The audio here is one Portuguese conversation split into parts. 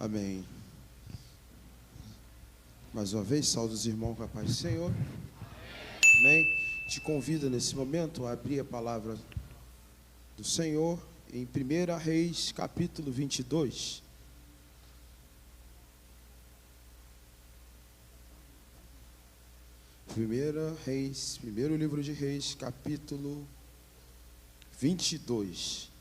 Amém. Mais uma vez, saúde os irmãos com a paz do Senhor. Amém. Te convido nesse momento a abrir a palavra do Senhor em 1 Reis, capítulo 22. Primeiro livro de Reis, capítulo 22.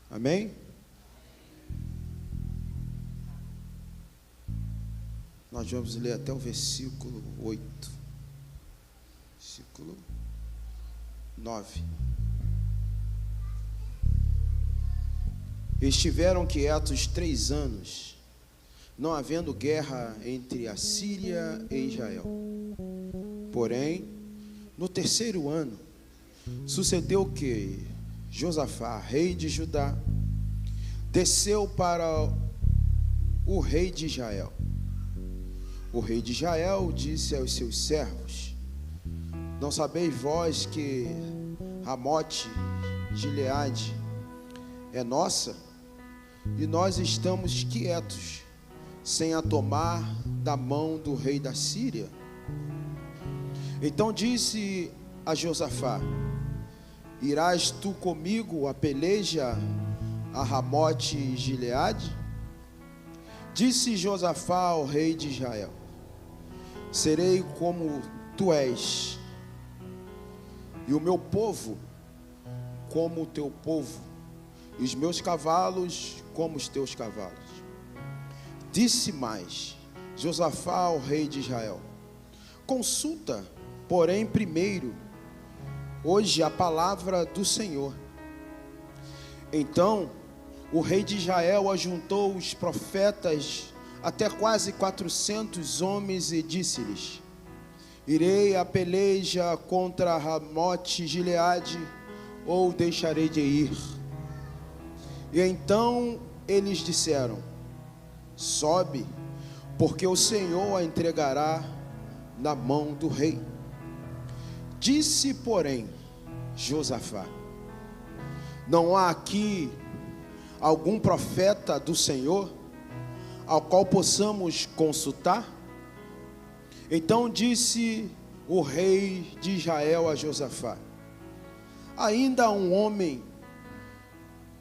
Amém? Nós vamos ler até o versículo 8. Versículo 9. Estiveram quietos 3 anos, não havendo guerra entre a Síria e Israel. Porém, no 3º ano, sucedeu que Josafá, rei de Judá, desceu para o rei de Israel. O rei de Israel disse aos seus servos: não sabeis vós que Ramote Gileade é nossa, e nós estamos quietos, sem a tomar da mão do rei da Síria? Então disse a Josafá: irás tu comigo a peleja a Ramote Gileade? Disse Josafá ao rei de Israel: serei como tu és, e o meu povo como o teu povo, e os meus cavalos como os teus cavalos. Disse mais Josafá ao rei de Israel: consulta, porém, primeiro hoje a palavra do Senhor. Então o rei de Israel ajuntou os profetas, até quase 400 homens, e disse-lhes: irei a peleja contra Ramote Gileade, ou deixarei de ir? E então eles disseram: sobe, porque o Senhor a entregará na mão do rei. Disse, porém, Josafá: não há aqui algum profeta do Senhor ao qual possamos consultar? Então disse o rei de Israel a Josafá: ainda há um homem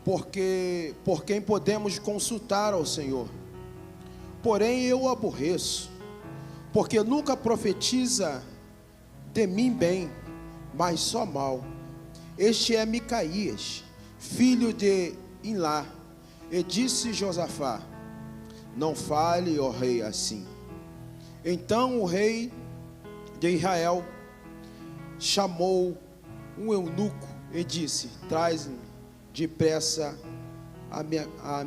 por quem podemos consultar ao Senhor, porém eu o aborreço, porque nunca profetiza de mim bem, mas só mal. Este é Micaías, filho de Imlá. E disse Josafá: não fale, ó rei, assim. Então o rei de Israel chamou um eunuco e disse: traz depressa a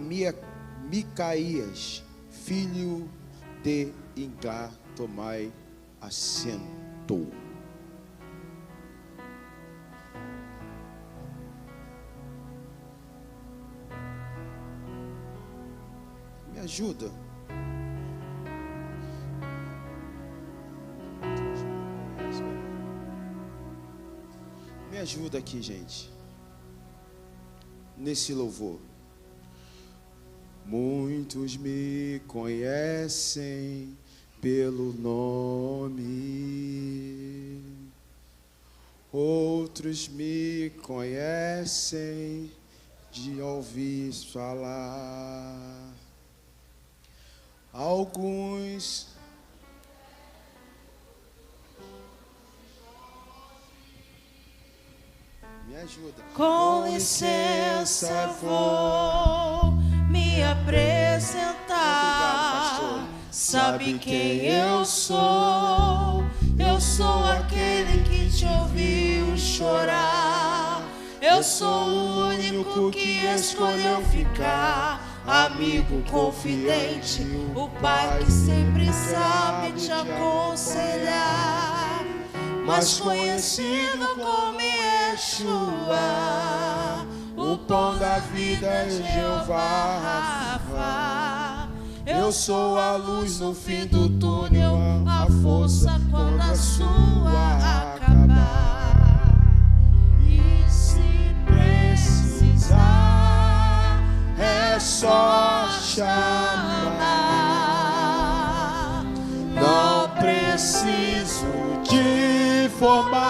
Micaías, filho de Imlá. Tomai assento. Me ajuda. Me ajuda aqui, gente, nesse louvor. Muitos me conhecem pelo nome, outros me conhecem de ouvir falar. Alguns me ajuda. Com licença, vou me apresentar. Obrigado, pastor. Sabe quem eu sou? Eu sou aquele que te ouviu chorar. Eu sou o único que escolheu ficar, amigo confidente, o pai que sempre sabe te aconselhar, mas conhecido como Yeshua, o pão da vida é Jeová Rafa. Eu sou a luz no fim do túnel, a força quando a sua acabar. E se precisar, é só chamar. Não preciso de formalidade.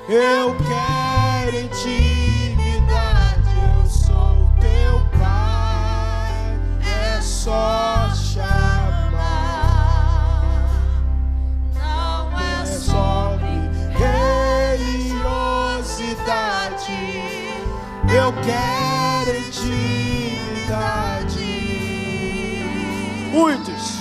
Eu quero intimidade. Eu sou teu pai. É só chamar. Não é sobre religiosidade. Eu quero intimidade. Muitos.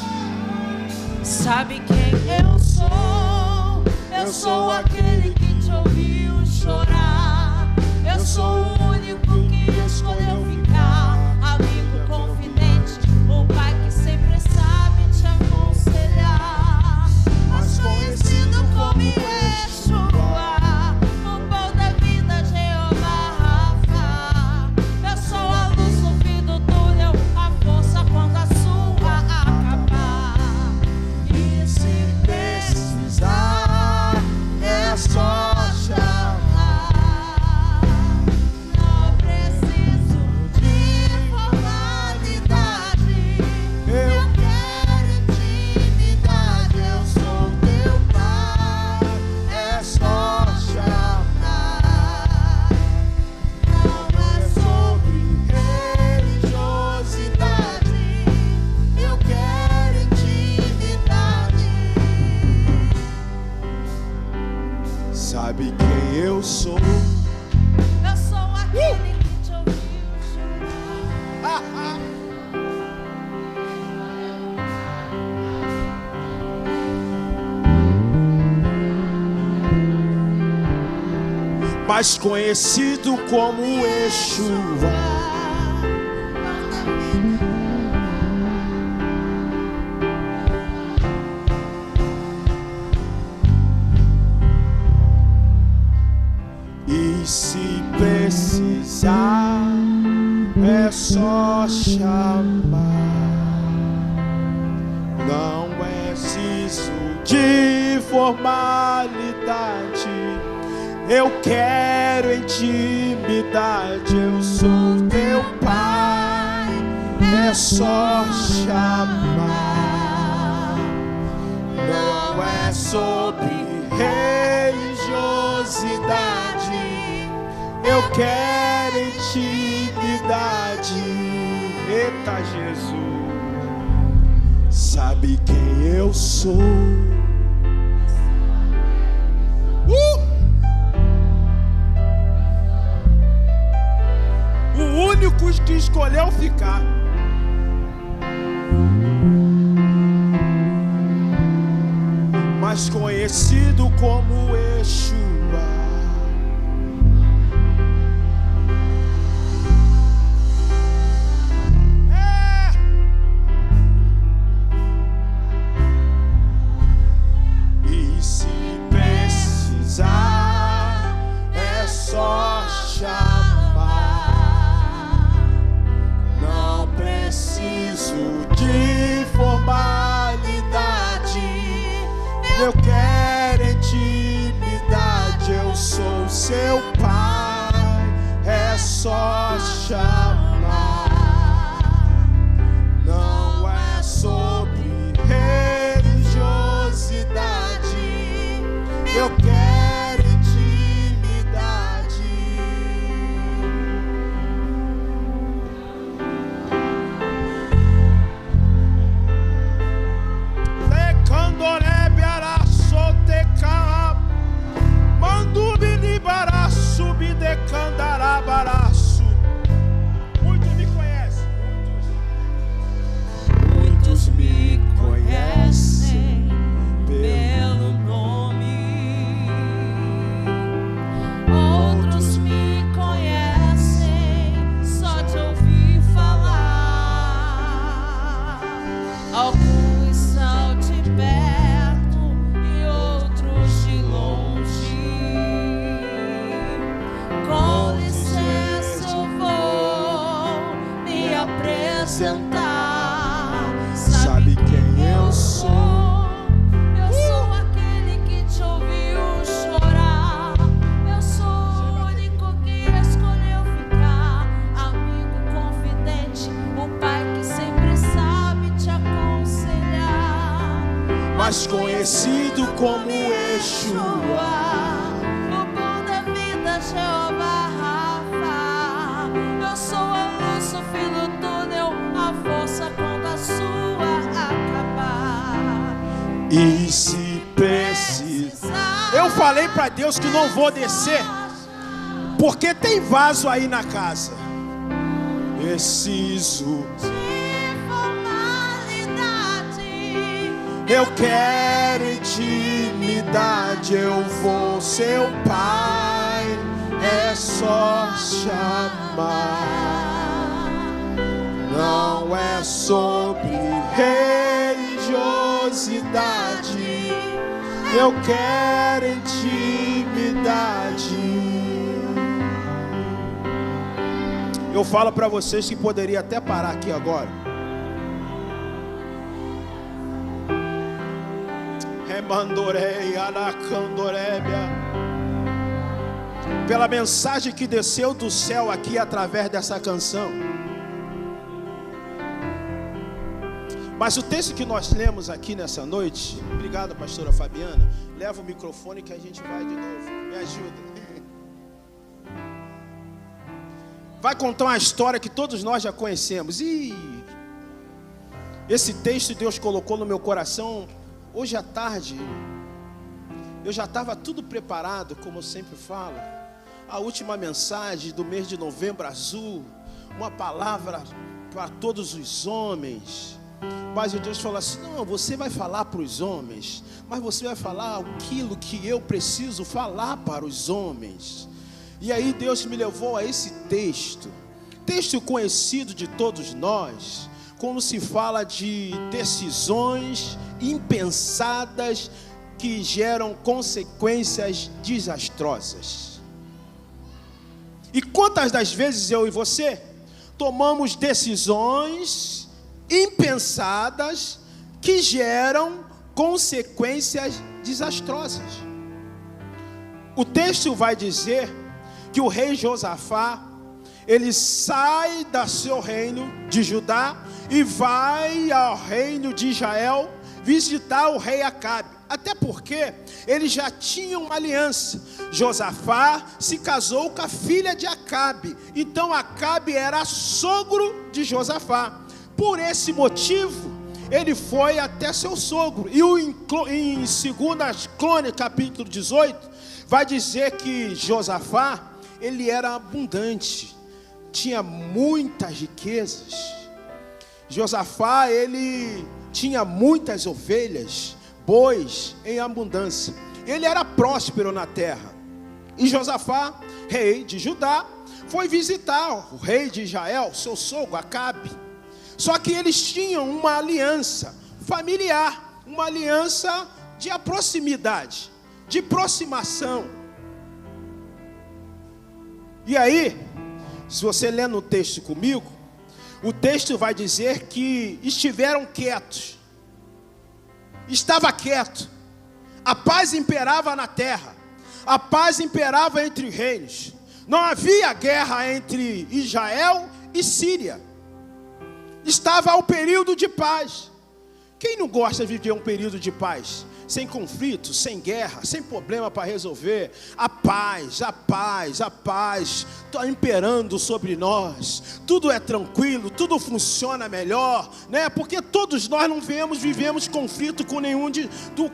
Sabe quem eu sou? Eu sou aquele que te ouviu chorar. Eu sou o único que escolheu ficar. Amigo confidente, o pai que sempre sabe te aconselhar. Mas conhecido como Yeshua, o pão da vida, Jeová Rafa. Eu sou a luz no fim do túnel, a força quando a sua acabar. E se precisar, é só chamar. Não preciso de formalidade. Eu quero intimidade. Eu sou teu pai. É só chamar. Não é sobre religiosidade. Eu quero intimidade. Sabe quem eu sou? Eu sou aquele que te ouviu chorar. Mais conhecido como Yeshua. E se precisar, é só chamar. Não preciso de formalidade. Eu quero intimidade. Eu sou teu pai. É só chamar. Não é sobre religiosidade. Eu quero intimidade. Eita Jesus. Sabe quem eu sou? O único que escolheu ficar. Mais conhecido como Yeshua. E se precisar, é só chamar. Não preciso de formalidade. Eu quero intimidade. Eu sou seu pai. É só chamar. Não é sobre religiosidade. Eu quero intimidade. Lecandorebe araçoteca, mandubi libaraço, bidecandarabaraço. mais conhecido como Yeshua. O pão da vida, Jeová Rafa. Eu sou a luz, o fim do túnel, a força quando a sua acabar. E se precisar, eu falei para Deus que não vou descer, porque tem vaso aí na casa. Preciso de formalidade, eu quero intimidade. Eu vou, seu pai, é só chamar. Não é sobre religiosidade, eu quero intimidade. Eu falo para vocês que poderia até parar aqui agora. Remandorei, anacandorébia. Pela mensagem que desceu do céu aqui através dessa canção. Mas o texto que nós lemos aqui nessa noite, obrigado, pastora Fabiana, leva o microfone que a gente vai de novo, me ajuda. Vai contar uma história que todos nós já conhecemos. E esse texto Deus colocou no meu coração hoje à tarde. Eu já estava tudo preparado, como eu sempre falo. A última mensagem do mês de novembro azul, uma palavra para todos os homens. Mas Deus falou assim: não, você vai falar para os homens, mas você vai falar aquilo que eu preciso falar para os homens. E aí Deus me levou a esse texto conhecido de todos nós, como se fala de decisões impensadas que geram consequências desastrosas. E quantas das vezes eu e você tomamos decisões impensadas que geram consequências desastrosas? O texto vai dizer que o rei Josafá, ele sai do seu reino de Judá e vai ao reino de Israel visitar o rei Acabe. Até porque eles já tinham uma aliança. Josafá se casou com a filha de Acabe. Então Acabe era sogro de Josafá. Por esse motivo, ele foi até seu sogro. E em 2 Crônicas, capítulo 18, vai dizer que Josafá, ele era abundante, tinha muitas riquezas. Josafá, ele tinha muitas ovelhas, bois em abundância. Ele era próspero na terra. E Josafá, rei de Judá, foi visitar o rei de Israel, seu sogro Acabe. Só que eles tinham uma aliança familiar, uma aliança de proximidade, de aproximação. E aí, se você ler no texto comigo, o texto vai dizer que estiveram quietos. Estava quieto. A paz imperava na terra. A paz imperava entre reinos. Não havia guerra entre Israel e Síria. Estava o período de paz. Quem não gosta de viver um período de paz? Sem conflito, sem guerra, sem problema para resolver. A paz está imperando sobre nós. Tudo é tranquilo, tudo funciona melhor, né? Porque todos nós não vivemos conflito com nenhum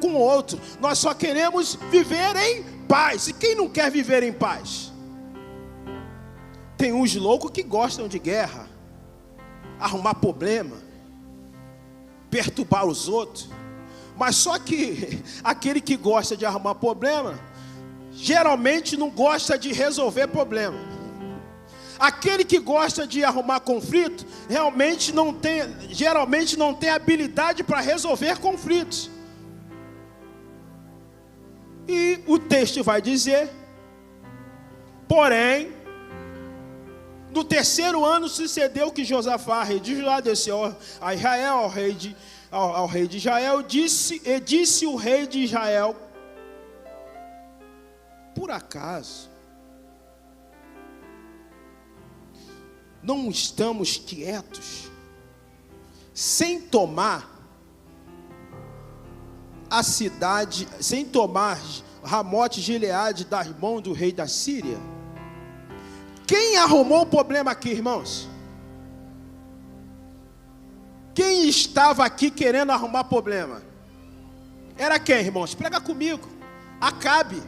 com o outro. Nós só queremos viver em paz. E quem não quer viver em paz? Tem uns loucos que gostam de guerra, arrumar problema, perturbar os outros. Mas só que aquele que gosta de arrumar problema, geralmente não gosta de resolver problema. Aquele que gosta de arrumar conflito, geralmente não tem habilidade para resolver conflitos. E o texto vai dizer, porém, no terceiro ano sucedeu que Josafá, rei de Judá, desceu a Israel, ao rei de Israel, disse o rei de Israel: por acaso não estamos quietos, sem tomar a cidade, sem tomar Ramote Gileade das mãos do rei da Síria? Quem arrumou o problema aqui, irmãos? Quem estava aqui querendo arrumar problema? Era quem, irmãos? Prega comigo. Acabe,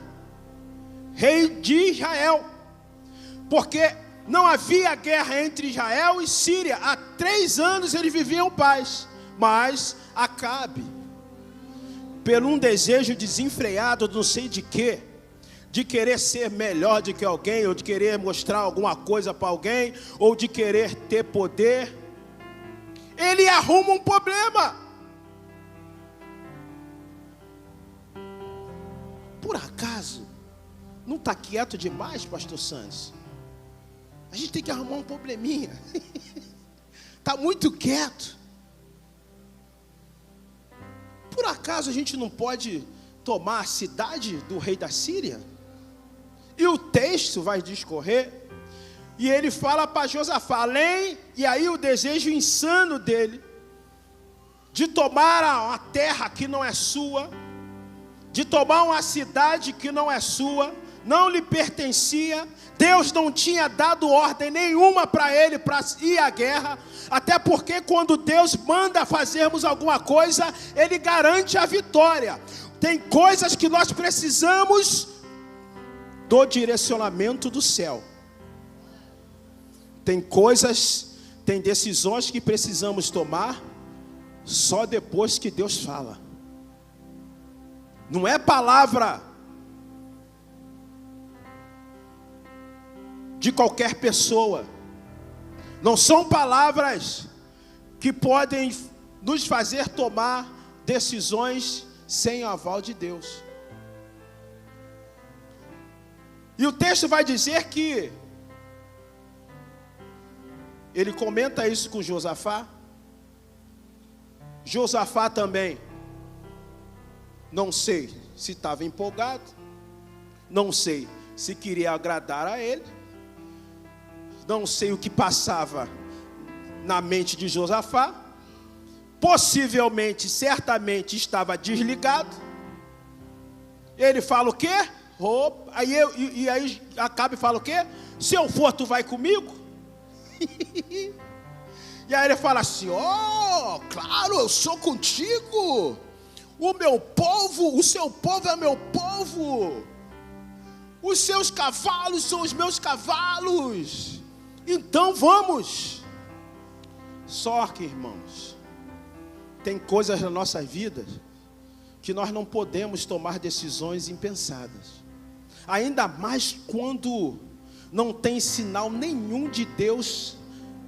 rei de Israel. Porque não havia guerra entre Israel e Síria. Há 3 anos eles viviam em paz. Mas Acabe, por um desejo desenfreado, não sei de quê, de querer ser melhor do que alguém, ou de querer mostrar alguma coisa para alguém, ou de querer ter poder, ele arruma um problema. Por acaso, não está quieto demais, pastor Santos? A gente tem que arrumar um probleminha. Está muito quieto. Por acaso a gente não pode tomar a cidade do rei da Síria? E o texto vai discorrer, e ele fala para Josafá, além, e aí o desejo insano dele, de tomar uma terra que não é sua, de tomar uma cidade que não é sua, não lhe pertencia. Deus não tinha dado ordem nenhuma para ele para ir à guerra, até porque quando Deus manda fazermos alguma coisa, Ele garante a vitória. Tem coisas que nós precisamos do direcionamento do céu. Tem coisas, tem decisões que precisamos tomar só depois que Deus fala. Não é palavra de qualquer pessoa. Não são palavras que podem nos fazer tomar decisões sem o aval de Deus. E o texto vai dizer que ele comenta isso com Josafá. Josafá também, não sei se estava empolgado, não sei se queria agradar a ele, não sei o que passava na mente de Josafá, possivelmente, certamente estava desligado. Ele fala o quê? Aí Acabe fala o quê? Se eu for, tu vai comigo? E aí ele fala assim, claro, eu sou contigo. O meu povo, o seu povo é meu povo. Os seus cavalos são os meus cavalos. Então vamos. Só que, irmãos, tem coisas na nossa vida que nós não podemos tomar decisões impensadas. Ainda mais quando não tem sinal nenhum de Deus,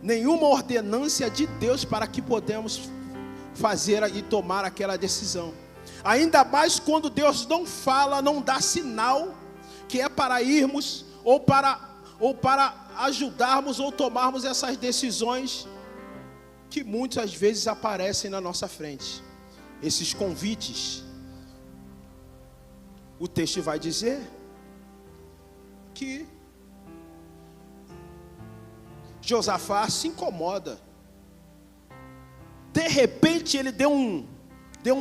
nenhuma ordenância de Deus para que podemos fazer e tomar aquela decisão. Ainda mais quando Deus não fala, não dá sinal que é para irmos ou para ajudarmos ou tomarmos essas decisões que muitas vezes aparecem na nossa frente. Esses convites. O texto vai dizer que Josafá se incomoda. De repente ele deu um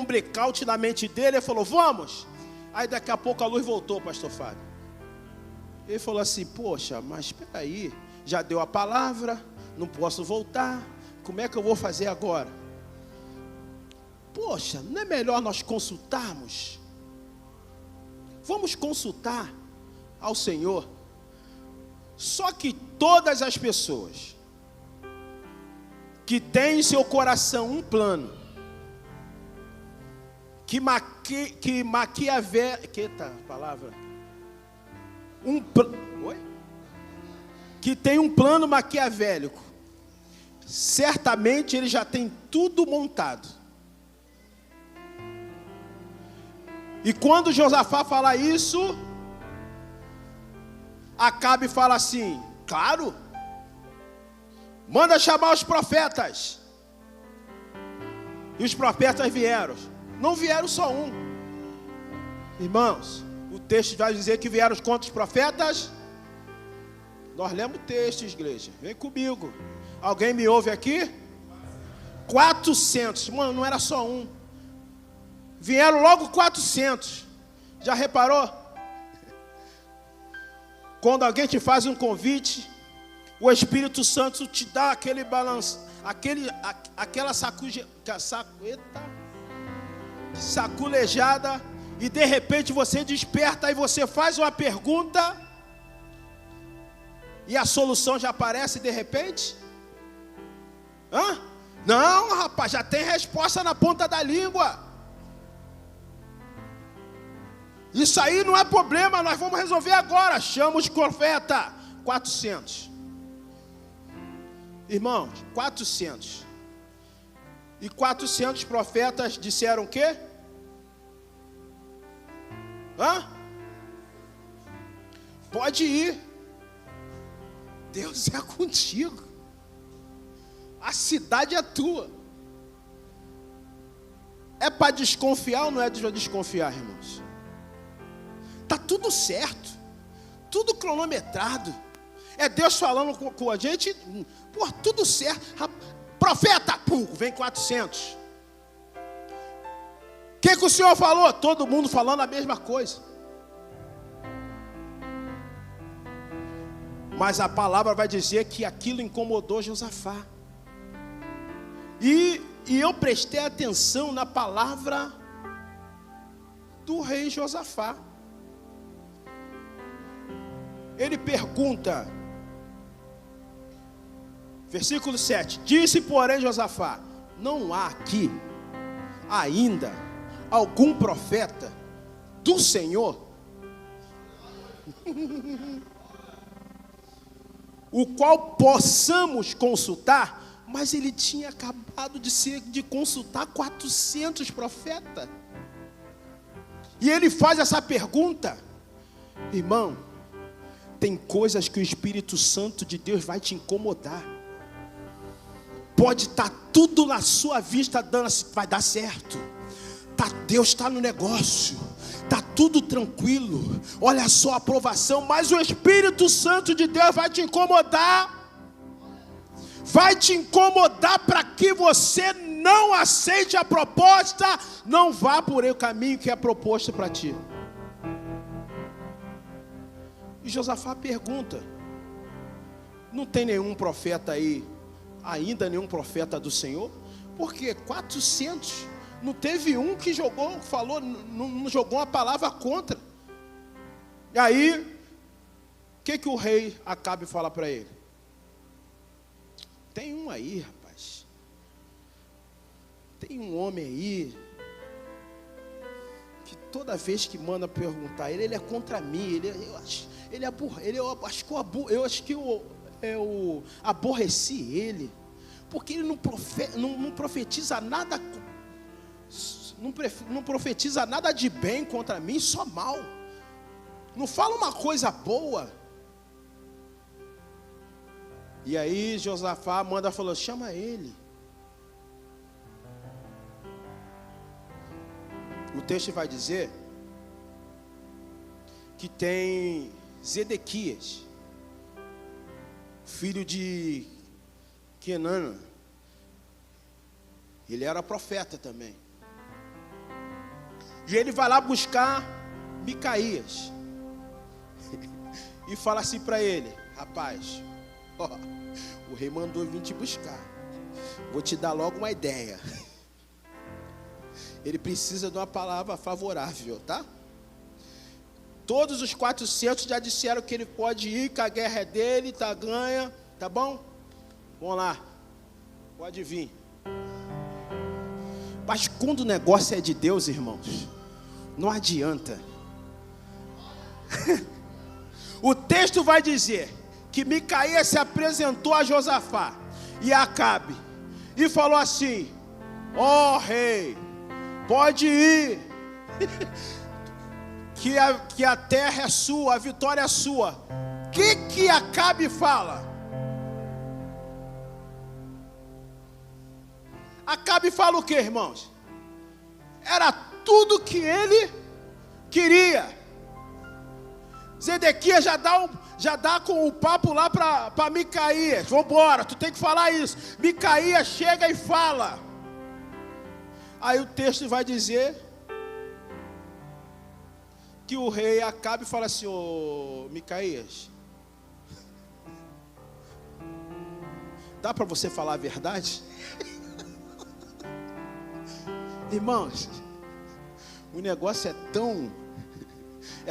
blackout na mente dele e falou, vamos. Aí daqui a pouco a luz voltou, pastor Fábio. Ele falou assim, poxa, mas espera aí, já deu a palavra, não posso voltar, como é que eu vou fazer agora? Poxa, não é melhor nós consultarmos? Vamos consultar ao Senhor. Só que todas as pessoas que têm em seu coração um plano, que tem um plano maquiavélico, certamente ele já tem tudo montado. E quando Josafá fala isso, Acabe fala assim, claro, manda chamar os profetas. E os profetas vieram. Não vieram só um. Irmãos, o texto vai dizer que vieram quantos profetas? Nós lemos o texto, igreja. Vem comigo. Alguém me ouve aqui? 400. Mano, não era só um. Vieram logo 400. Já reparou? Quando alguém te faz um convite, o Espírito Santo te dá aquele balanço, aquela saculejada, e de repente você desperta e você faz uma pergunta, e a solução já aparece de repente? Hã? Não, rapaz, já tem resposta na ponta da língua. Isso aí não é problema, nós vamos resolver agora. Chama os profetas. 400. Irmãos, 400. E 400 profetas disseram o quê? Hã? Pode ir. Deus é contigo. A cidade é tua. É para desconfiar ou não é para desconfiar, irmãos? Está tudo certo. Tudo cronometrado. É Deus falando com a gente. Pô, tudo certo. Profeta, pum, vem 400. O que o Senhor falou? Todo mundo falando a mesma coisa. Mas a palavra vai dizer que aquilo incomodou Josafá. E eu prestei atenção na palavra do rei Josafá. Ele pergunta, versículo 7, disse porém Josafá, não há aqui ainda algum profeta do Senhor, o qual possamos consultar? Mas ele tinha acabado de consultar 400 profetas. E ele faz essa pergunta. Irmão, tem coisas que o Espírito Santo de Deus vai te incomodar. Pode estar tudo na sua vista dando, vai dar certo. Deus está no negócio. Está tudo tranquilo. Olha só a aprovação. Mas o Espírito Santo de Deus vai te incomodar. Vai te incomodar para que você não aceite a proposta. Não vá por o caminho que é proposto para ti. E Josafá pergunta, não tem nenhum profeta aí, ainda nenhum profeta do Senhor? Porque 400, não teve um que falou, não jogou uma palavra contra. E aí, o que o rei Acabe fala para ele? Tem um aí, rapaz. Tem um homem aí, que toda vez que manda perguntar ele é contra mim, eu acho que eu aborreci ele, porque ele não profetiza nada, não profetiza nada de bem contra mim, só mal, não fala uma coisa boa. E aí Josafá falou, chama ele. O texto vai dizer que tem Zedequias, filho de Kenana. Ele era profeta também. E ele vai lá buscar Micaías. E fala assim para ele, rapaz, o rei mandou vir te buscar. Vou te dar logo uma ideia. Ele precisa de uma palavra favorável, tá? Todos os 400 já disseram que ele pode ir, que a guerra é dele, tá ganha, tá bom? Vamos lá, pode vir. Mas quando o negócio é de Deus, irmãos, não adianta. O texto vai dizer que Micaías se apresentou a Josafá e a Acabe e falou assim, ó rei, pode ir, que a terra é sua, a vitória é sua. O que Acabe fala? Acabe fala o que, irmãos? Era tudo que ele queria. Zedequias já dá com o papo lá para Micaías. Vambora, tu tem que falar isso. Micaías chega e fala. Aí o texto vai dizer que o rei Acabe fala assim: ô Micaías, dá para você falar a verdade? Irmãos, o negócio é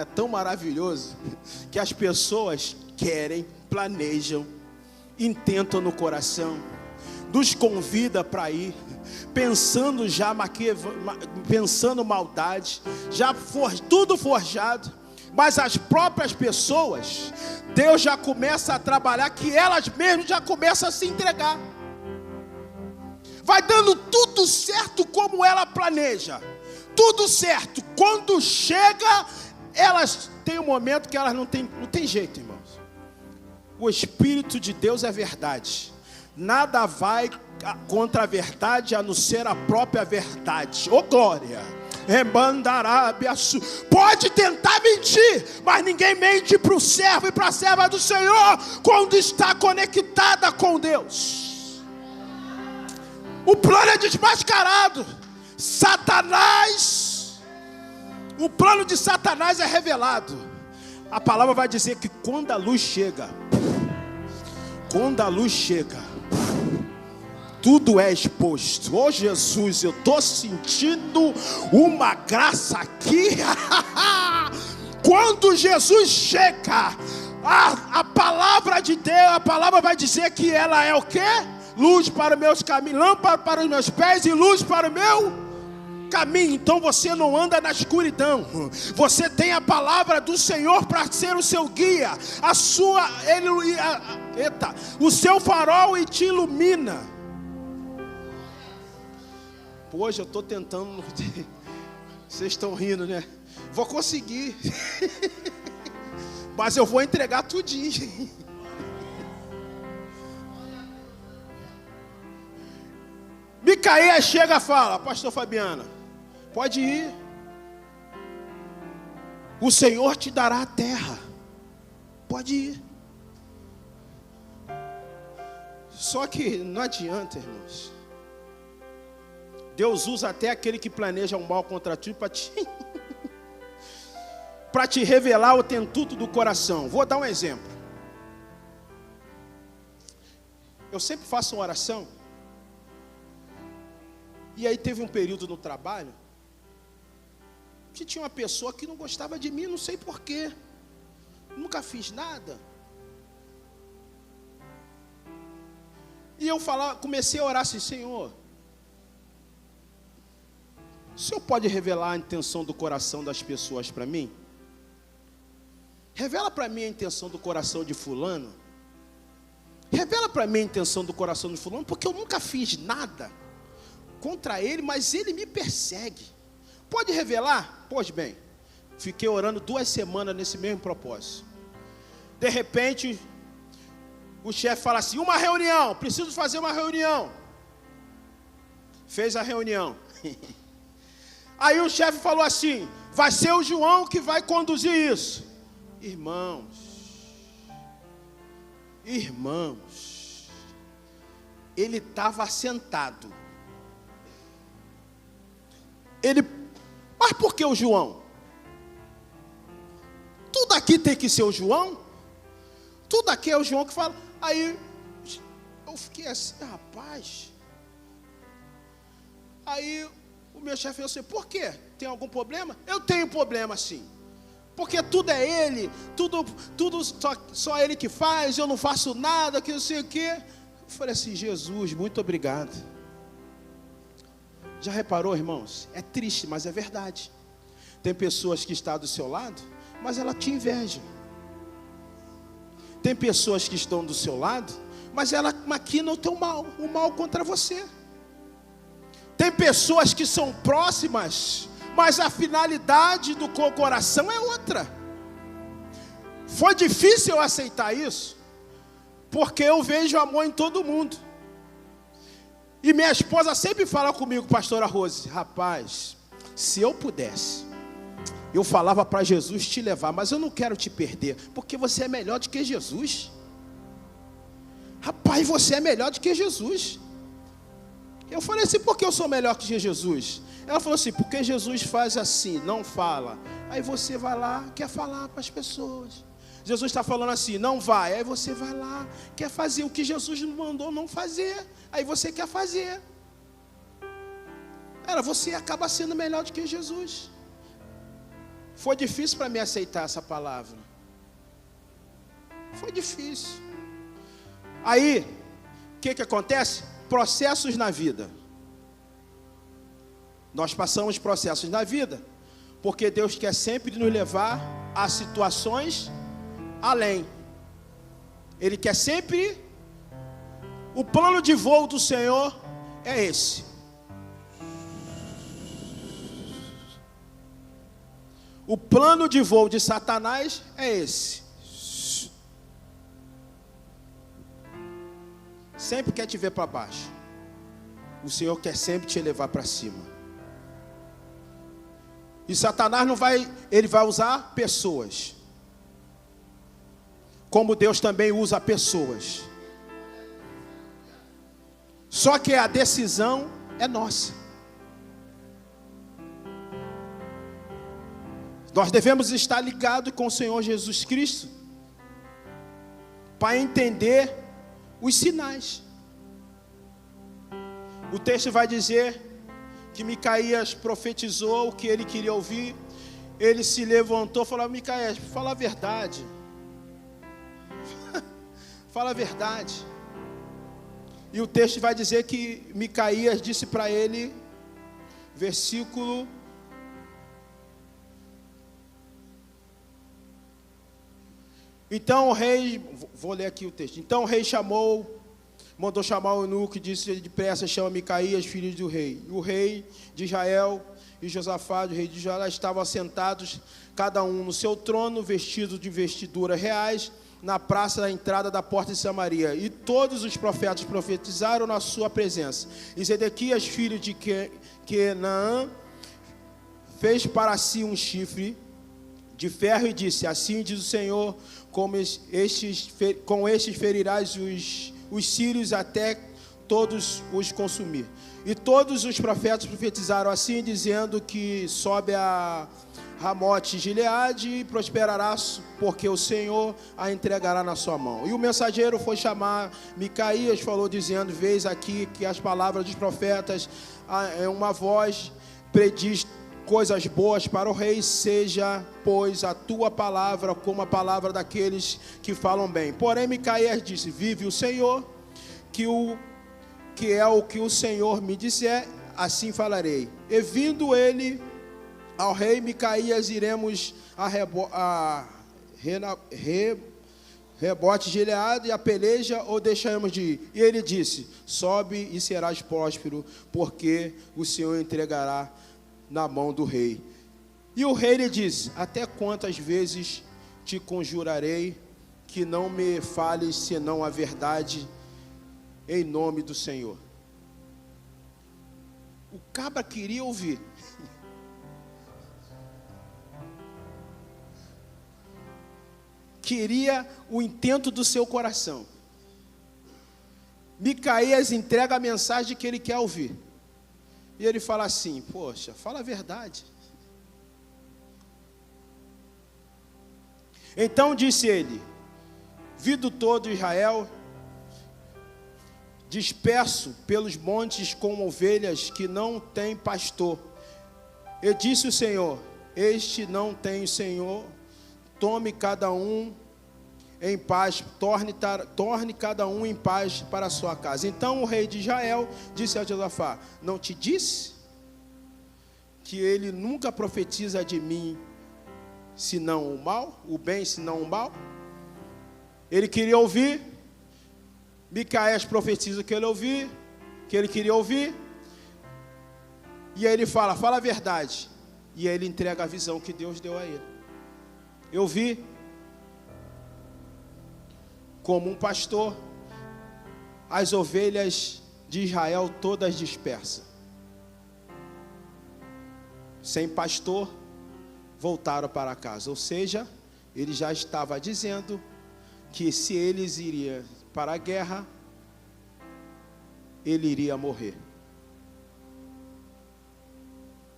tão maravilhoso, que as pessoas querem, planejam, intentam no coração, nos convida para ir, pensando já, pensando maldade, já tudo forjado, mas as próprias pessoas, Deus já começa a trabalhar, que elas mesmas já começam a se entregar. Vai dando tudo certo como ela planeja, tudo certo. Quando chega, elas têm um momento que elas não tem jeito, irmãos. O Espírito de Deus é verdade. Nada vai contra a verdade a não ser a própria verdade. Ô glória! Pode tentar mentir, mas ninguém mente para o servo e para a serva do Senhor quando está conectada com Deus. O plano é desmascarado. Satanás, o plano de Satanás é revelado. A palavra vai dizer que quando a luz chega, tudo é exposto. Oh Jesus, eu estou sentindo uma graça aqui. Quando Jesus chega, a palavra de Deus, a palavra vai dizer que ela é o quê? Luz para os meus caminhos, lâmpada para os meus pés e luz para o meu caminho. Então você não anda na escuridão. Você tem a palavra do Senhor para ser o seu guia. O seu farol e te ilumina. Hoje eu estou tentando. Vocês estão rindo, né? Vou conseguir. Mas eu vou entregar tudinho. Micaías chega e fala: pastor Fabiana, pode ir. O Senhor te dará a terra. Pode ir. Só que não adianta, irmãos. Deus usa até aquele que planeja um mal contra ti para te revelar o tentuto do coração. Vou dar um exemplo. Eu sempre faço uma oração. E aí teve um período no trabalho que tinha uma pessoa que não gostava de mim, não sei porquê. Nunca fiz nada. E eu comecei a orar assim: Senhor, o Senhor pode revelar a intenção do coração das pessoas para mim? Revela para mim a intenção do coração de fulano. Revela para mim a intenção do coração de fulano, porque eu nunca fiz nada contra ele, mas ele me persegue. Pode revelar? Pois bem, fiquei orando 2 semanas nesse mesmo propósito. De repente, o chefe fala assim: uma reunião, preciso fazer uma reunião. Fez a reunião. Aí o chefe falou assim: vai ser o João que vai conduzir isso. Irmãos, ele estava sentado. Mas por que o João? Tudo aqui tem que ser o João? Tudo aqui é o João que fala. Aí eu fiquei assim: rapaz. Aí o meu chefe falou assim: por quê? Tem algum problema? Eu tenho problema sim. Porque tudo é ele, tudo só ele que faz, eu não faço nada, que não sei o quê. Eu falei assim: Jesus, muito obrigado. Já reparou, irmãos? É triste, mas é verdade. Tem pessoas que estão do seu lado, mas ela te inveja. Tem pessoas que estão do seu lado, mas ela maquina o teu mal, o mal contra você. Tem pessoas que são próximas, mas a finalidade do coração é outra. Foi difícil eu aceitar isso, porque eu vejo amor em todo mundo. E minha esposa sempre fala comigo, pastora Rose: rapaz, se eu pudesse, eu falava para Jesus te levar, mas eu não quero te perder, porque você é melhor do que Jesus. Rapaz, você é melhor do que Jesus. Eu falei assim: por que eu sou melhor que Jesus? Ela falou assim, porque Jesus faz assim, não fala. Aí você vai lá, quer falar para as pessoas. Jesus está falando assim, não vai. Aí você vai lá, quer fazer o que Jesus não mandou não fazer. Aí você quer fazer. Você acaba sendo melhor do que Jesus. Foi difícil para mim aceitar essa palavra. Foi difícil. Aí, o que acontece? Processos na vida. Nós passamos processos na vida, porque Deus quer sempre nos levar a situações além. Ele quer sempre, o plano de voo do Senhor é esse. O plano de voo de Satanás é esse. Sempre quer te ver para baixo. O Senhor quer sempre te levar para cima. E Satanás ele vai usar pessoas. Como Deus também usa pessoas. Só que a decisão é nossa. Nós devemos estar ligados com o Senhor Jesus Cristo para entender os sinais. O texto vai dizer que Micaías profetizou o que ele queria ouvir. Ele se levantou e falou: Micaías, fala a verdade. Fala a verdade. E o texto vai dizer que Micaías disse para ele, versículo... Então o rei, vou ler aqui o texto. Então o rei mandou chamar o eunuco e disse depressa: chama Micaías, filho do rei. E o rei de Israel e Josafá, o rei de Israel, estavam assentados, cada um no seu trono, vestido de vestiduras reais, na praça da entrada da porta de Samaria. E todos os profetas profetizaram na sua presença. E Zedequias, filho de Kenaã, fez para si um chifre de ferro e disse: assim diz o Senhor, com estes ferirás os sírios até todos os consumir. E todos os profetas profetizaram assim, dizendo que sobe a Ramote Gileade e prosperará, porque o Senhor a entregará na sua mão. E o mensageiro foi chamar Micaías, falou dizendo: vês aqui que as palavras dos profetas, uma voz prediz coisas boas para o rei, seja, pois, a tua palavra como a palavra daqueles que falam bem. Porém, Micaías disse: vive o Senhor, que é o que o Senhor me disser, assim falarei. E vindo ele ao rei, Micaías, iremos a Rebote Gileade, e a peleja, ou deixaremos de ir? E ele disse: sobe e serás próspero, porque o Senhor entregará na mão do rei. E o rei lhe disse: até quantas vezes te conjurarei que não me fales senão a verdade, em nome do Senhor? O cabra queria ouvir. Queria o intento do seu coração. Micaías entrega a mensagem que ele quer ouvir. E ele fala assim: poxa, fala a verdade. Então disse ele: vindo todo Israel, disperso pelos montes com ovelhas que não têm pastor. E disse o Senhor: este não tem Senhor, tome cada um em paz, torne cada um em paz para a sua casa. Então o rei de Israel disse a Josafá: não te disse que ele nunca profetiza de mim senão o mal, o bem senão o mal? Ele queria ouvir. Micaías profetiza o que ele queria ouvir. E aí ele fala a verdade. E aí ele entrega a visão que Deus deu a ele. Eu vi como um pastor as ovelhas de Israel todas dispersas. Sem pastor, voltaram para casa. Ou seja, ele já estava dizendo que se eles iriam para a guerra, ele iria morrer.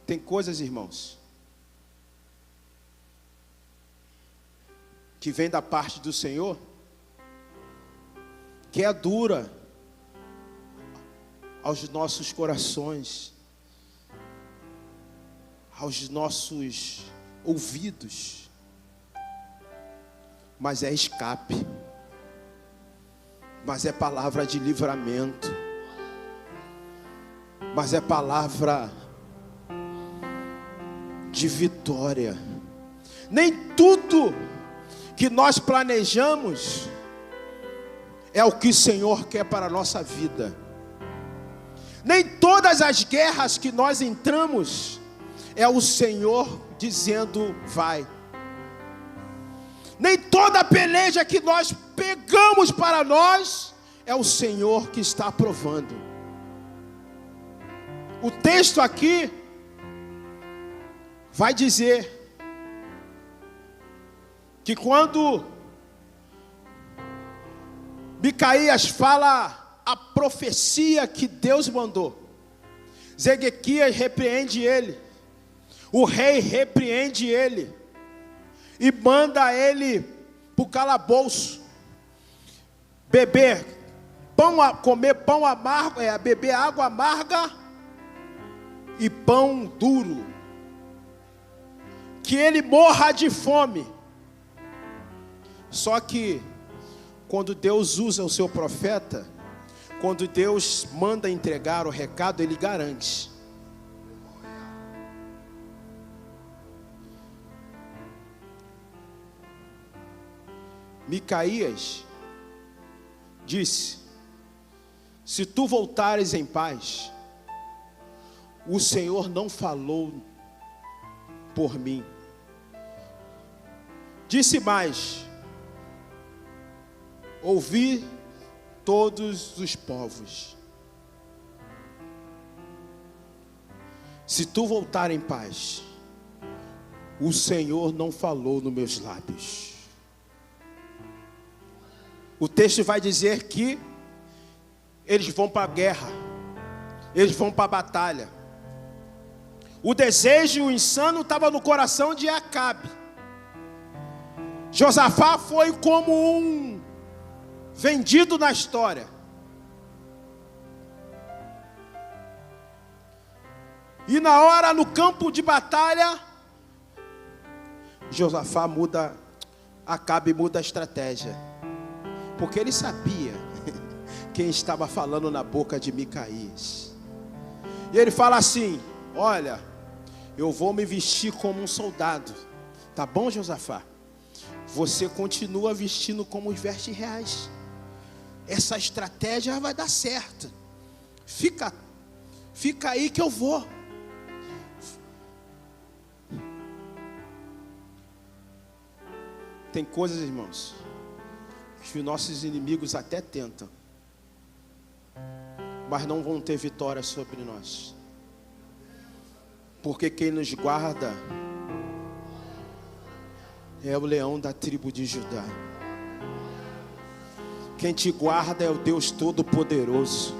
Tem coisas, irmãos, que vem da parte do Senhor, que é dura aos nossos corações, aos nossos ouvidos, mas é escape, mas é palavra de livramento, mas é palavra de vitória. Nem tudo que nós planejamos é o que o Senhor quer para a nossa vida. Nem todas as guerras que nós entramos é o Senhor dizendo vai. Nem toda peleja que nós pegamos para nós é o Senhor que está aprovando. O texto aqui vai dizer que quando Micaías fala a profecia que Deus mandou, Zedequias repreende ele, o rei repreende ele e manda ele para o calabouço, comer pão amargo, beber água amarga e pão duro, que ele morra de fome. Só que quando Deus usa o seu profeta, quando Deus manda entregar o recado, Ele garante. Micaías disse: se tu voltares em paz, o Senhor não falou por mim. Disse mais: ouvi todos os povos. Se tu voltar em paz, o Senhor não falou nos meus lábios. O texto vai dizer que eles vão para a guerra, eles vão para a batalha. O desejo insano estava no coração de Acabe. Josafá foi como um vendido na história. E na hora, no campo de batalha, Acabe muda a estratégia. Porque ele sabia quem estava falando na boca de Micaías. E ele fala assim: olha, eu vou me vestir como um soldado. Tá bom, Josafá? Você continua vestindo como os vestes reais. Essa estratégia vai dar certo. Fica aí que eu vou. Tem coisas, irmãos, que os nossos inimigos até tentam, mas não vão ter vitória sobre nós. Porque quem nos guarda é o leão da tribo de Judá. Quem te guarda é o Deus Todo-Poderoso.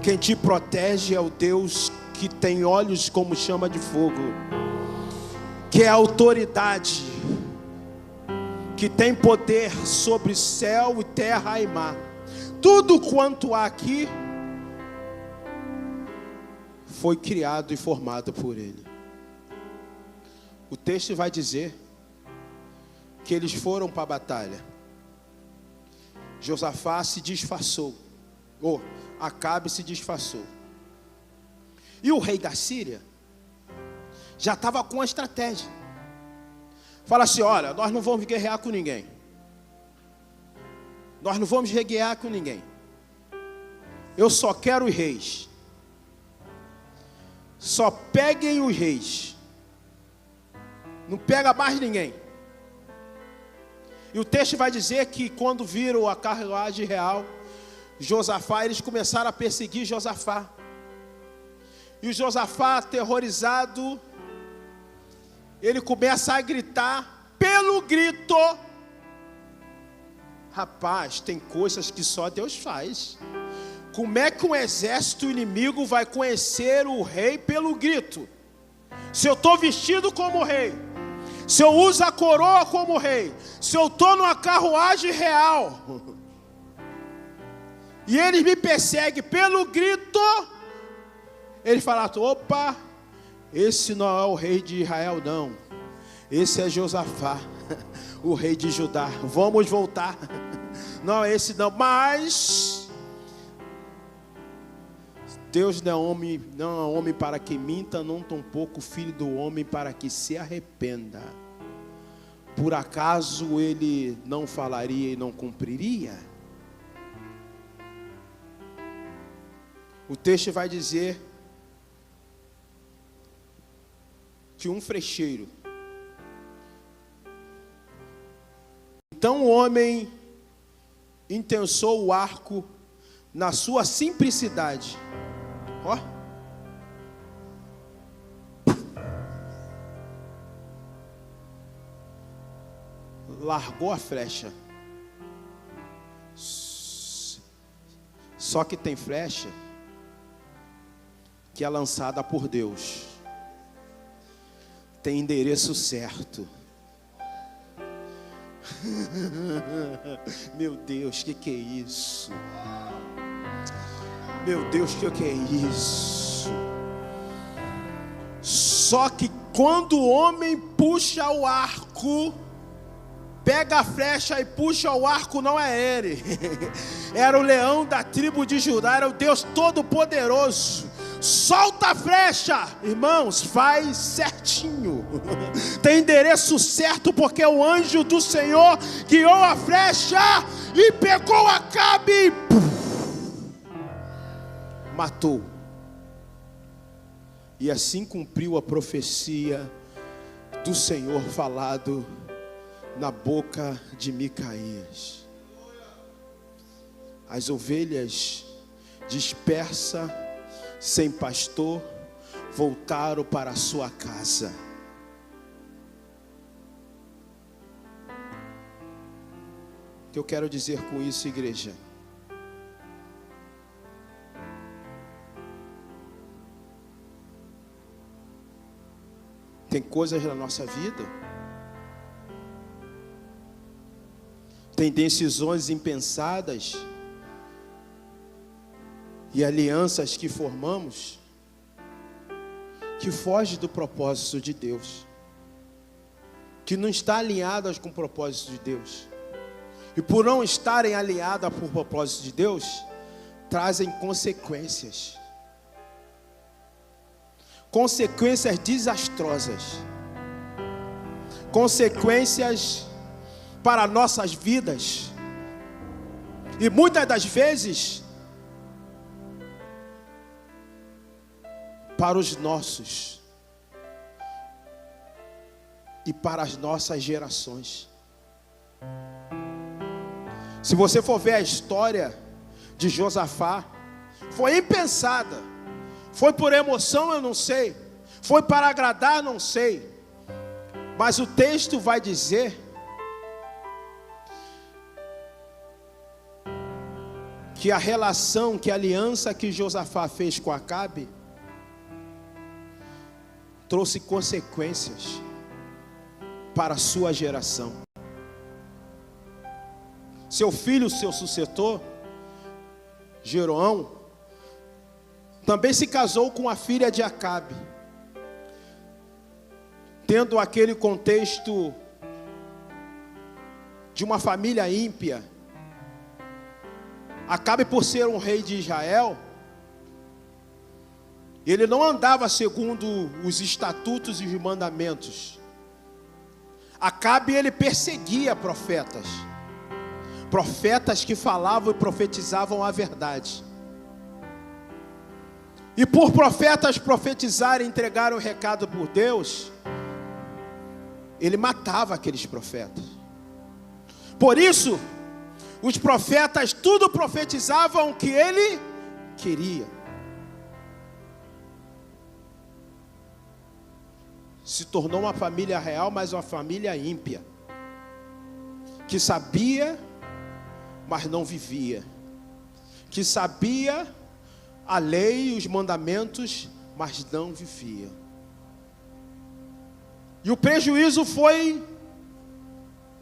Quem te protege é o Deus que tem olhos como chama de fogo, que é a autoridade, que tem poder sobre céu e terra e mar. Tudo quanto há aqui foi criado e formado por Ele. O texto vai dizer que eles foram para a batalha. Josafá se disfarçou, Acabe se disfarçou. E o rei da Síria já estava com a estratégia. Fala assim: olha, nós não vamos guerrear com ninguém. Nós não vamos guerrear com ninguém. Eu só quero os reis. Só peguem os reis. Não pega mais ninguém. E o texto vai dizer que quando viram a carruagem real, Josafá, eles começaram a perseguir Josafá. E o Josafá, aterrorizado, ele começa a gritar pelo grito. Rapaz, tem coisas que só Deus faz. Como é que um exército inimigo vai conhecer o rei pelo grito? se eu estou vestido como rei, se eu uso a coroa como rei, se eu estou numa carruagem real, e eles me perseguem pelo grito, eles falam: opa, esse não é o rei de Israel não, esse é Josafá, o rei de Judá, vamos voltar. Não é esse não, mas Deus não é homem para que minta, não tampouco filho do homem para que se arrependa. Por acaso ele não falaria e não cumpriria? O texto vai dizer que um frecheiro, então o homem intensou o arco na sua simplicidade. Ó. Largou a flecha. Só que tem flecha que é lançada por Deus. Tem endereço certo. Meu Deus, que é isso? Meu Deus, que é isso? Só que quando o homem puxa o arco, pega a flecha e puxa o arco, não é ele. Era o leão da tribo de Judá, era o Deus Todo-Poderoso. Solta a flecha, irmãos, faz certinho. Tem endereço certo, porque o anjo do Senhor guiou a flecha e pegou Acabe e matou. E assim cumpriu a profecia do Senhor falado na boca de Micaías. As ovelhas dispersas, sem pastor, voltaram para a sua casa. O que eu quero dizer com isso, igreja? Tem coisas na nossa vida, tem decisões impensadas e alianças que formamos que fogem do propósito de Deus, que não está alinhadas com o propósito de Deus, e por não estarem alinhadas com o propósito de Deus, trazem consequências desastrosas, consequências para nossas vidas, e muitas das vezes para os nossos e para as nossas gerações. Se você for ver a história de Josafá, foi impensada, foi por emoção, eu não sei, foi para agradar, não sei, mas o texto vai dizer que a relação, que a aliança que Josafá fez com Acabe trouxe consequências para a sua geração. Seu filho, seu sucessor, Jeroão, também se casou com a filha de Acabe, tendo aquele contexto de uma família ímpia. Acabe, por ser um rei de Israel, ele não andava segundo os estatutos e os mandamentos. Acabe, ele perseguia profetas que falavam e profetizavam a verdade. E por profetas profetizarem e entregarem o recado por Deus, ele matava aqueles profetas. Por isso, os profetas tudo profetizavam o que ele queria. Se tornou uma família real, mas uma família ímpia, que sabia, mas não vivia, que sabia a lei e os mandamentos, mas não vivia. E o prejuízo foi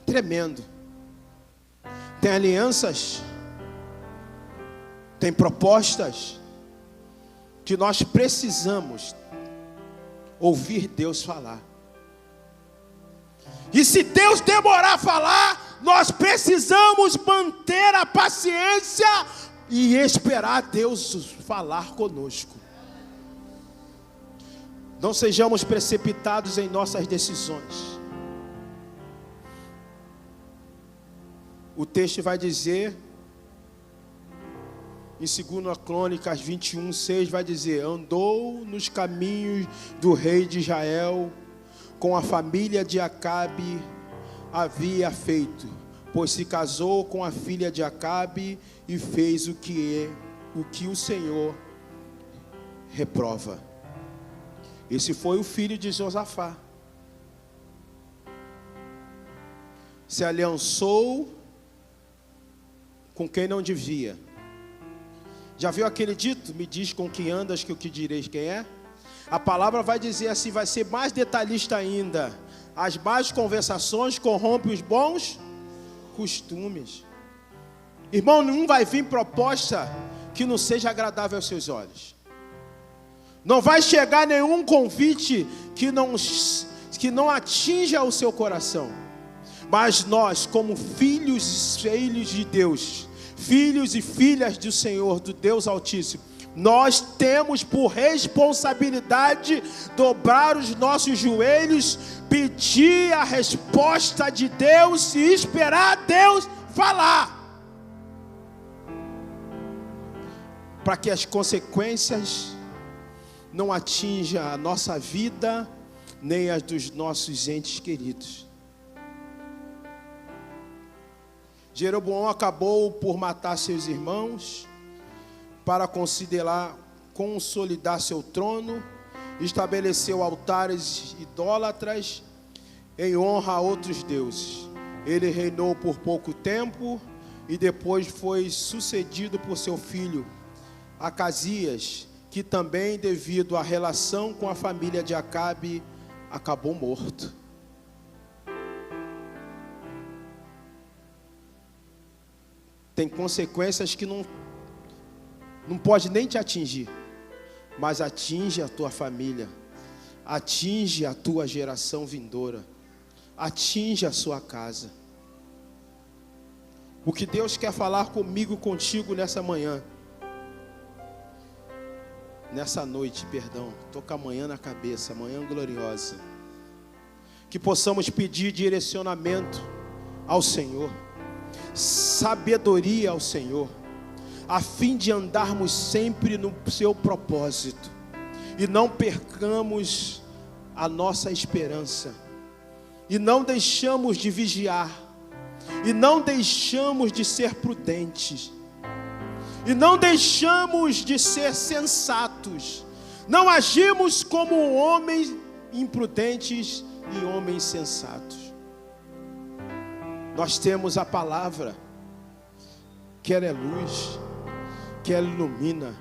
tremendo. Tem alianças, tem propostas que nós precisamos ouvir Deus falar. E se Deus demorar a falar, nós precisamos manter a paciência e esperar Deus falar conosco. Não sejamos precipitados em nossas decisões. O texto vai dizer, em 2 Crônicas 21:6, vai dizer: andou nos caminhos do rei de Israel, com a família de Acabe havia feito, pois se casou com a filha de Acabe e fez o que o Senhor reprova. Esse foi o filho de Josafá. Se aliançou com quem não devia. Já viu aquele dito? Me diz com quem andas que eu te direi quem é? A palavra vai dizer assim, vai ser mais detalhista ainda. As más conversações corrompem os bons costumes. Irmão, não vai vir proposta que não seja agradável aos seus olhos. Não vai chegar nenhum convite que não atinja o seu coração. Mas nós, como filhos de Deus, filhos e filhas do Senhor, do Deus Altíssimo, nós temos por responsabilidade dobrar os nossos joelhos, pedir a resposta de Deus e esperar Deus falar, para que as consequências não atinjam a nossa vida, nem as dos nossos entes queridos. Jeroboão acabou por matar seus irmãos, para consolidar seu trono, estabeleceu altares idólatras em honra a outros deuses. Ele reinou por pouco tempo e depois foi sucedido por seu filho Acasias, que também, devido à relação com a família de Acabe, acabou morto. Tem consequências que não pode nem te atingir, mas atinge a tua família, atinge a tua geração vindoura, atinge a sua casa. O que Deus quer falar comigo, contigo nessa manhã, nessa noite, estou com a manhã na cabeça, manhã gloriosa, que possamos pedir direcionamento ao Senhor, sabedoria ao Senhor, a fim de andarmos sempre no seu propósito e não percamos a nossa esperança, e não deixamos de vigiar, e não deixamos de ser prudentes, e não deixamos de ser sensatos, não agimos como homens imprudentes e homens sensatos. Nós temos a palavra, que ela é luz, que ela ilumina.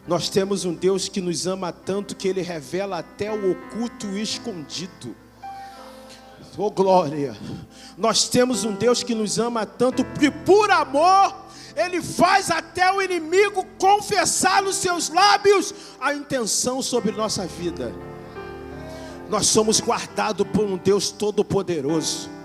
Nós temos um Deus que nos ama tanto que Ele revela até o oculto e o escondido. Oh glória! Nós temos um Deus que nos ama tanto que por amor Ele faz até o inimigo confessar nos seus lábios a intenção sobre nossa vida. Nós somos guardados por um Deus todo-poderoso.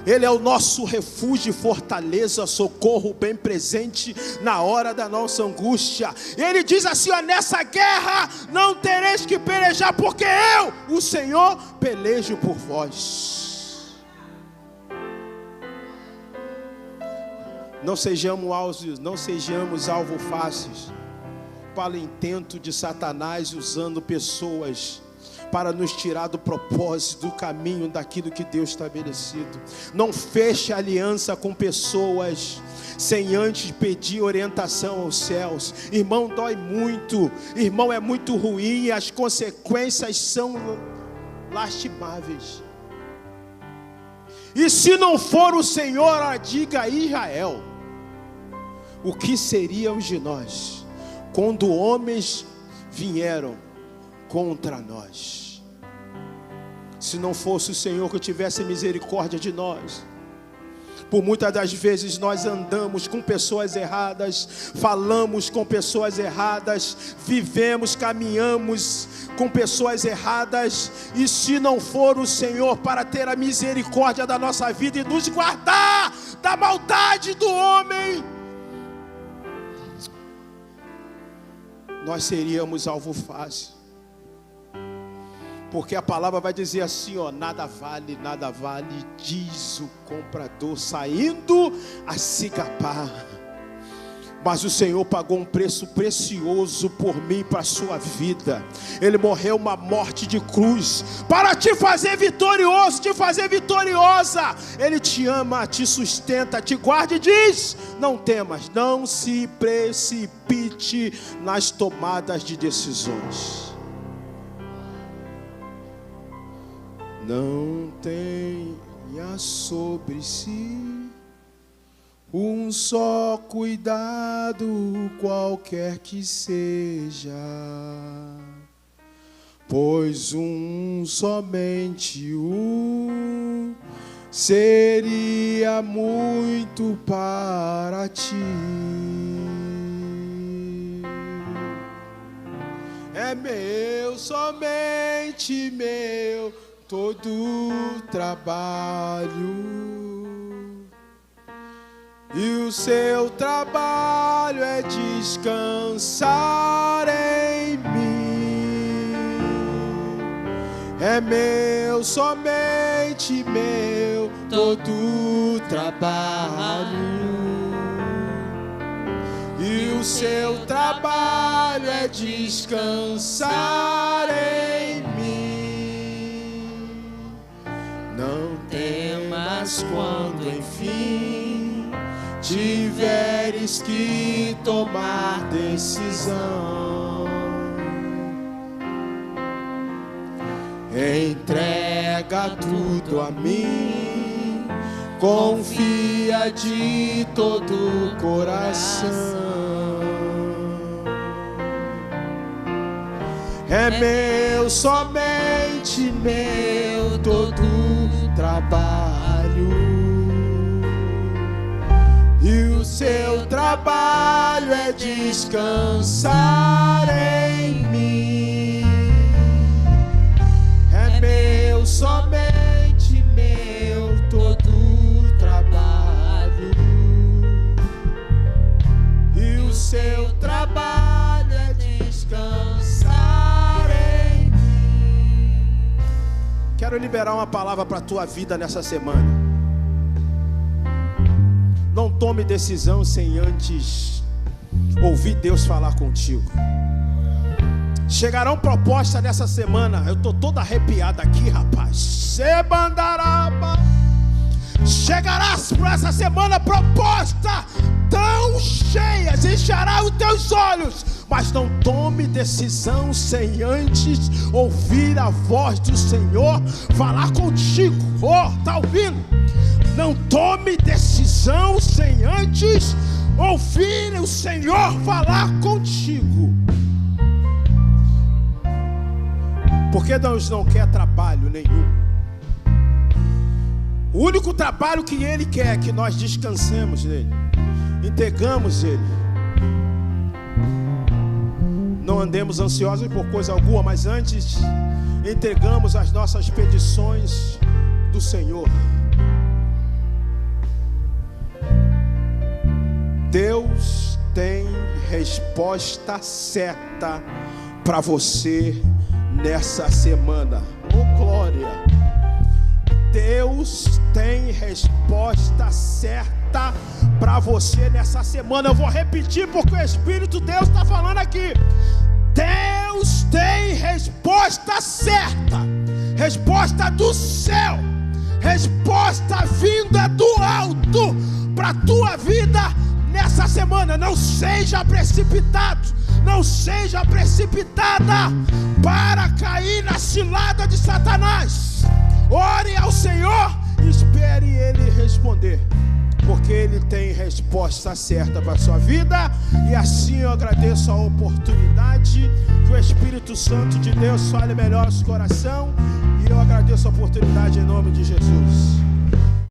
Ele é o nosso refúgio e fortaleza, socorro bem presente na hora da nossa angústia. Ele diz assim, ó, nessa guerra não tereis que pelejar, porque eu, o Senhor, pelejo por vós. Não sejamos alvo fáceis para o intento de Satanás, usando pessoas para nos tirar do propósito, do caminho, daquilo que Deus estabelecido. Não feche aliança com pessoas sem antes pedir orientação aos céus. Irmão, dói muito, irmão, é muito ruim, as consequências são lastimáveis. E se não for o Senhor, diga a Israel, o que seríamos de nós quando homens vieram contra nós? se não fosse o Senhor que tivesse misericórdia de nós. Por muitas das vezes nós andamos com pessoas erradas, falamos com pessoas erradas, vivemos, caminhamos com pessoas erradas, e se não for o Senhor para ter a misericórdia da nossa vida e nos guardar da maldade do homem, nós seríamos alvo fácil. Porque a palavra vai dizer assim, ó: nada vale, diz o comprador, saindo a se gabar. Mas o Senhor pagou um preço precioso por mim e para a sua vida. Ele morreu uma morte de cruz para te fazer vitorioso, te fazer vitoriosa. Ele te ama, te sustenta, te guarda e diz: não temas, não se precipite nas tomadas de decisões. Não tenha sobre si um só cuidado, qualquer que seja, pois somente seria muito para ti. É meu, somente meu, todo trabalho, e o seu trabalho é descansar em mim. É meu, somente meu, todo trabalho, e o seu trabalho é descansar em mim. Não temas quando enfim tiveres que tomar decisão. Entrega tudo a mim, confia de todo o coração. É meu, somente meu, todo trabalho, e o seu trabalho é descansar em mim. É meu, somente meu, todo trabalho, e o seu trabalho é descansar em mim. Quero liberar uma palavra para a tua vida nessa semana. Não tome decisão sem antes ouvir Deus falar contigo. Chegarão propostas nessa semana. Eu estou todo arrepiado aqui, rapaz. Chegarás para essa semana proposta tão cheias, encherá os teus olhos. Mas não tome decisão sem antes ouvir a voz do Senhor falar contigo. Tá ouvindo? Não tome decisão sem antes ouvir o Senhor falar contigo. Porque Deus não quer trabalho nenhum. O único trabalho que Ele quer é que nós descansemos nele, entregamos Ele. Não andemos ansiosos por coisa alguma, mas antes entregamos as nossas petições do Senhor. Deus tem resposta certa para você nessa semana. Oh, glória! Deus tem resposta certa para você nessa semana. Eu vou repetir porque o Espírito de Deus está falando aqui. Deus tem resposta certa, resposta do céu, resposta vinda do alto para a tua vida nessa semana. Não seja precipitado, não seja precipitada para cair na cilada de Satanás. Ore ao Senhor e espere Ele responder, porque Ele tem resposta certa para a sua vida. E assim eu agradeço a oportunidade. Que o Espírito Santo de Deus fale melhor no seu coração E eu agradeço a oportunidade em nome de Jesus.